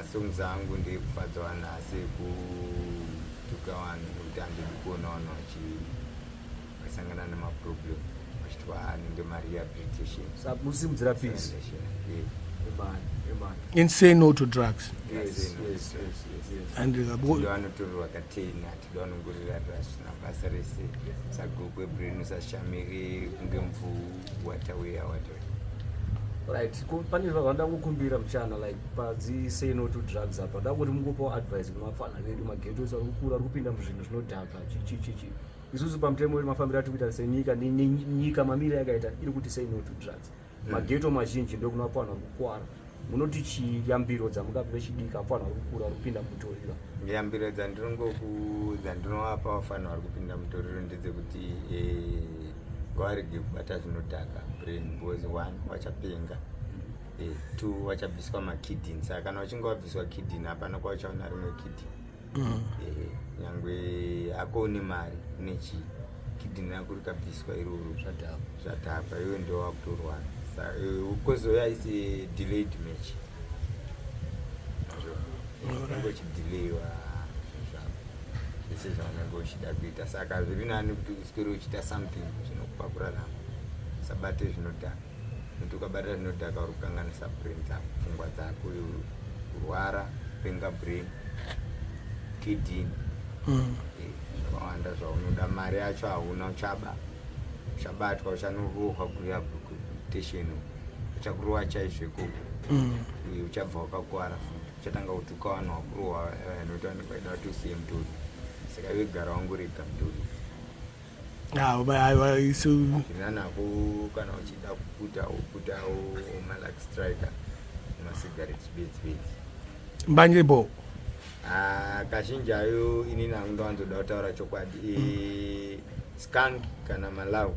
masongs angu ndekufadza vanhu asi kutuka vanhu kuti handidi kuona vanhu vachasangana nemaproblem vachitwa anenge marehabilitation musimudzira peace. And say no to drugs. Yes. And vanotorerwa kateni hatidi vanongorira rasina basa rese sagokwe brain usashamiri kunge mvuu wataweya right. Pane zvavanda kukumbira mchana like padzi say no to drugs apa ndakuti mungopawo advice kunafana vedu mageto ari kukura ari kupinda muzvinhu zvinodhaka chichi isusu pamutemo wedu mafambiro ati kuita senyika nyika mamiri yakaita iri kuti say no to drugs. Mageto mazhinji ndokunapa vanhu vari kukwara. Munoti chiyambiro dzamukapi vechidika apo vanhu vari kukura vari kupinda mutoriro? yambiro dzandinovapa vafanhu vari kupinda mutoriro ndedzekuti ngavarege kubata zvinodhaka brain because 1 vachapenga 2 vachabviswa makidney saka kana vachinge vabviswa kidney hapana kwavachaona rimwe kidney nyangwe akoni mari nechi kidney yako rikabviswa iroro zvadhakwa iwe ndo wakutorwara ukozoya isi delayed match unenge uchidileyiwa zvese zvaunenge uchida kuita saka zviri nani kuti uswere uchiita something zvinokupa kurarama usabate zvinodhaka nokuti ukabata zvinodhaka uri kukanganisa brain dzako pfungwa dzako kurwara penga brain kidney zvakawanda zvaunoda mari yacho hauna uchabatwa uchanorohwa kurehabilitation uchakurohwa chaizveko uchabva wakakwara uchatanga kutuka vanhu vakurohwa nokuti vanenge vaida kuti usiye mutori saka iwe gara wangorega mutori zvinanako kana uchida kuputawo malak striker masigarettes bedzi mbanjebo kazhinji ayo inini hangu ndowanzoda kutaura chokwadi skunk kana malawu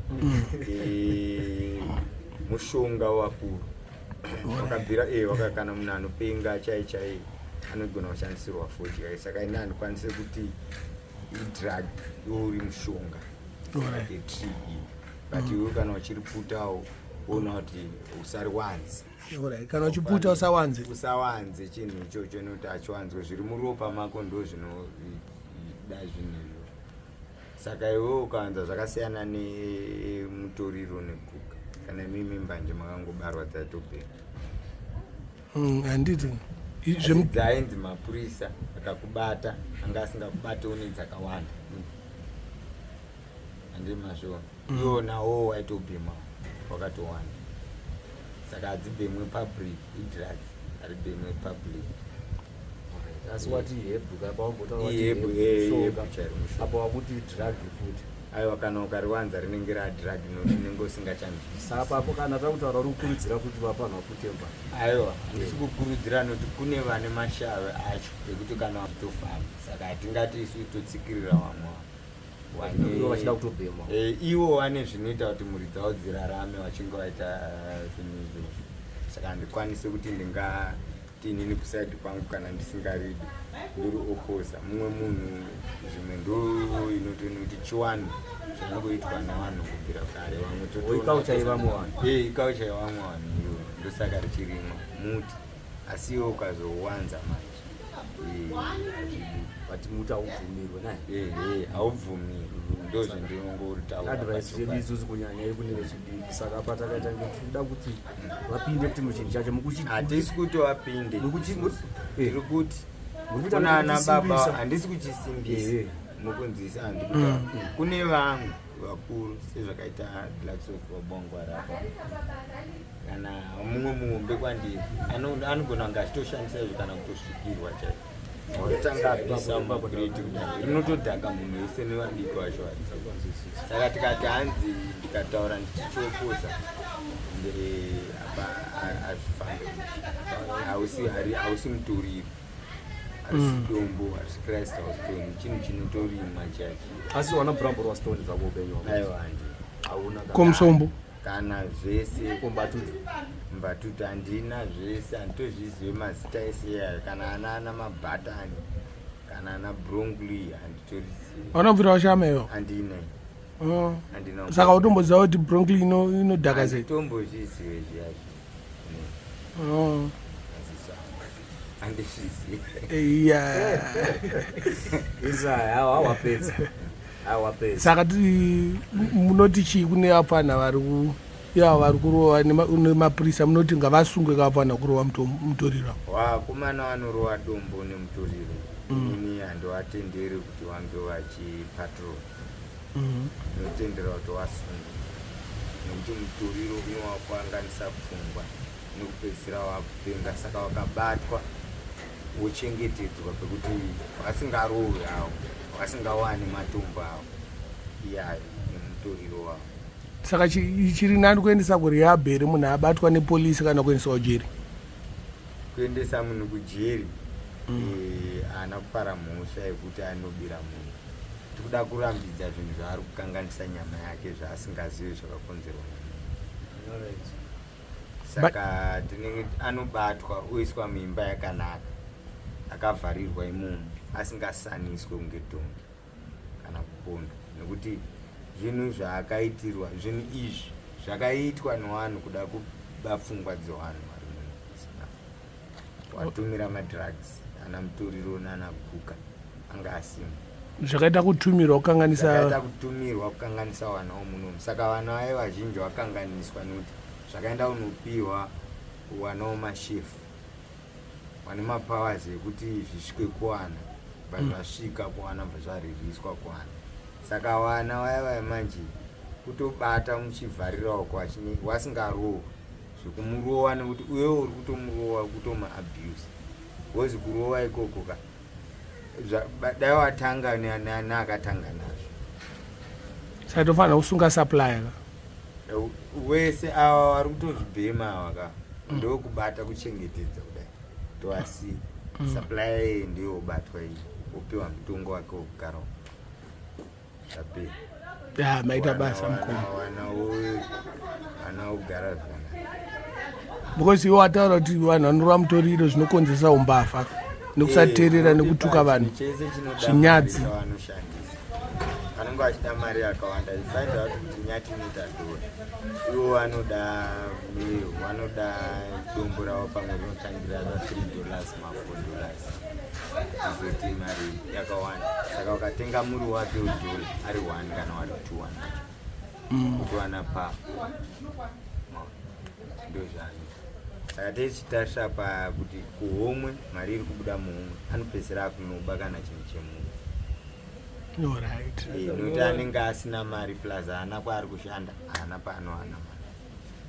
mushonga wakuru wakabvira wakakana munhu anopenga chai anogona kushandisirwa fodya saka ini handikwanise kuti idrug uri mushonga tree but iwe kana uchiriputawo ona kuti usariwanzi kana uchiputa usawanze chinhu ichocho nokuti achiwanzwa zviri muropa mako ndo zvinoda zvinhu izvo saka iwe ukawanza zvakasiyana nemutoriro nekuka kana mimi mbanje makangobarwa dzatopenga handiti dzainzi mapurisa akakubata anga asingakubatawo nedzakawanda handi mazvona iwonawo waitobhema wakatowanda saka hadzibhemwe public idrug haribhemwe public asi wati ihebhu wakuti drug futi aiwa kana ukariwanza rinenge radrug nenge usingachandisi sapapo kana takutaura uri kukurudzira kuti vapanhu vakutemba aiwa handisi kukurudzira nokuti kune vane mashave acho ekuti kana watofamba saka hatingati isu totsikirira vamwe vachida kutobhema ivo vane zvinoita kuti mhuri dzavo dzirarame vachinge vaita zvinhu izvozvo saka handikwanise kuti ndingatinini kusaidi pangu kana ndisingaridi ndiri oposa mumwe munhu zvimwe ndo inotoinoti chiwani zvinongoitwa nevanhu kubvira kare vamwe ikauchaiva muvanhu ikauchaiva vamwe vanhu ndosaka richirimwa muti asi iwo ukazouwanza manje but muti haubvumirwe naye haubvumirwe advice yedu isusu kunyanya yekune vechidiki saka apa takaita ngekuda kuti vapinde kuti muchinhu chacho hatisi kuti vapinde iri kuti kuna ana baba handisi kuchisimbisa mukunzisa handikuta kune vamwe vakuru sezvakaita Blacksoft wabongwara apa kana mumwe muhombe kwandiri anogona kunge achitoshandisa izvo kana kutosvikirwa chaiko tanga abisa mumagireti kudai rinotodhaka munhu wese nevadiki vacho saka tikati hanzi ndikataura ndichichokoza hausi mutoriro harisi dombo harisi Christ haustoni chinhu chinotorimwa chacho asi wana brambo rwastoni zvako upenyu aiwa handi hauna komsombo kana zvese mbatutu handina zvese handitozvizive mazita ese kana ana mabhatani kana ana brongli handitorizive vanobvira vashamayo handina saka utomboziva kuti brongli inodhaka sei tombozvizive zviyacho handizvizivi. Saka munoti chii kune vapana vari kurova nemapurisa, munoti ngavasungwe kavapana kurova mutoriro? Vakomana vanorova dombo nemutoriro ini handivatenderi kuti vange vachipatrol. Inotendera kuti vasungwe nekuti mutoriro unovakuanganisa pfungwa nekupedzisira wakupenga. Saka wakabatwa wochengetedzwa pekuti vasingarohwe havo, vasingawani matombo avo iyayo nemutoriro wavo. Saka chiri nani kuendesa kurehab here munhu abatwa nepolisi kana kuendesa kujeri? Kuendesa munhu kujeri haana kupara mhosva yekuti anobira munhu. Tikuda kurambidza zvinhu zvaari kukanganisa nyama yake zvaasingazivi zvakakonzerwa namunhu. Saka tinenge anobatwa oiswa muimba yakanaka, akavharirwa imomo, asingasaniswe kunge dongi kana kupondwa, nekuti zvinhu zvaakaitirwa, zvinhu izvi zvakaitwa nevanhu kuda kuba pfungwa dzevanhu vari muno. Watumira madrugs, ana mutoriro nana kuka anga asima. Zvakaita kutumirwa kukanganisa vana vomunomu. Saka vana vaye vazhinji vakanganiswa nekuti zvakaenda kunopiwa vana vomashefu vane mapowers ekuti zvisvike kuwana, zvasvika kuwana zvazvareriswa kuwana. Saka vana vaya manje kutobata muchivharirawo wasingarohwa zvekumurova, nekuti uyewo uri kutomurova kutomaabuse. Wozi kurova ikoko dai watanga neakatanga nazvo. Saka tofanira kusunga supplier wese ava vari kutozvibhema ava ndokubata kuchengetedza kudai toasiya. Supplier iyi ndiyo obatwa iyi, opiwa mutongo wake wokugara zvapera. Maita basa mukoma. Vana ogara zvakanaka. Because iwo wataura kuti vanhu vanorova mutoriro zvinokonzesa umbavha nekusateerera nekutuka vanhu zvinyadzi. Vanenge vachida mari yakawanda. Find out kuti nyati inoita dhora. Ivo vanoda dombo ravo pamwe rinotangira $3 ma$4 izoti mari yakawanda. Saka ukatenga muri wake udhora ari 1 kana wari 200 kutowana pa ndo zvani. Saka tichitarisa pakuti kuhomwe mari iri kubuda muhomwe anopedzisira akunoba kana chinhu chemumwe. Alright. Nokuti anenge asina mari plus haana kwaari kushanda, haana paanowana mari.